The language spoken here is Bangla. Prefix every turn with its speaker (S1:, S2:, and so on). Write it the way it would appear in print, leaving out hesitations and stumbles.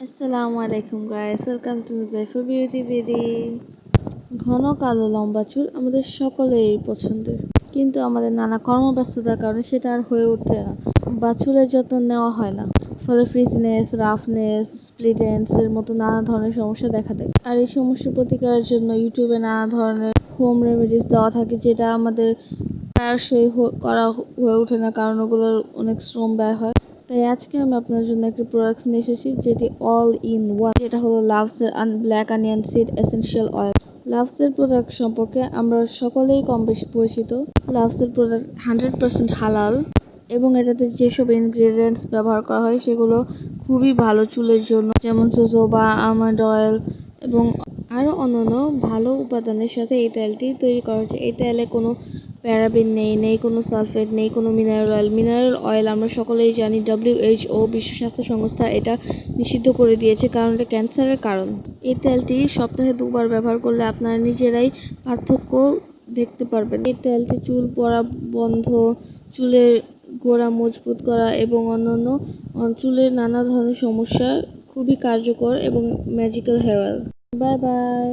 S1: আসসালামু আলাইকুম guys, welcome to Zaifa beauty BD. ঘন কালো লম্বা চুল আমাদের সকলেরই পছন্দের, কিন্তু আমাদের নানা কর্মব্যস্ততার কারণে সেটা আর হয়ে উঠছে না বা চুলের যত্ন নেওয়া হয় না। ফলে ফ্রিজনেস, রাফনেস, স্প্লিট এন্ডস এর মতো নানা ধরনের সমস্যা দেখা দেয়। আর এই সমস্যার প্রতিকারের জন্য ইউটিউবে নানা ধরনের হোম রেমেডিস দেওয়া থাকে, যেটা আমাদের প্রায়শই করা হয়ে ওঠে না, কারণ ওগুলোর অনেক শ্রম ব্যয় হয়। তাই আজকে আমি আপনার জন্য একটা প্রোডাক্ট নিয়ে এসেছি, যেটি অল ইন ওয়ান, যেটা হলো লাভসের black onion seed essential oil. লাভসের প্রোডাক্ট সম্পর্কে আমরা সকলেই কম বেশি পরিচিত। লাভসের প্রোডাক্ট 100% হালাল, এবং এটাতে যেসব ইনগ্রেডিয়েন্টস ব্যবহার করা হয় সেগুলো খুবই ভালো চুলের জন্য, যেমন জোজোবা, আমন্ড অয়েল এবং আরও অন্যান্য ভালো উপাদানের সাথে এই তেলটি তৈরি করা হয়েছে। এই তেলে কোনো প্যারাবেন নেই কোনো সালফেট, নেই কোনো মিনারেল অয়েল আমরা সকলেই জানি WHO বিশ্ব স্বাস্থ্য সংস্থা এটা নিষিদ্ধ করে দিয়েছে, কারণ এটা ক্যান্সারের কারণ। এই তেলটি সপ্তাহে 2 বার ব্যবহার করলে আপনারা নিজেরাই পার্থক্য দেখতে পারবেন। এই তেলটি চুল পড়া বন্ধ, চুলের গোড়া মজবুত করা এবং অন্যান্য চুলের নানা ধরনের সমস্যা খুবই কার্যকর এবং magical hair oil. Bye by.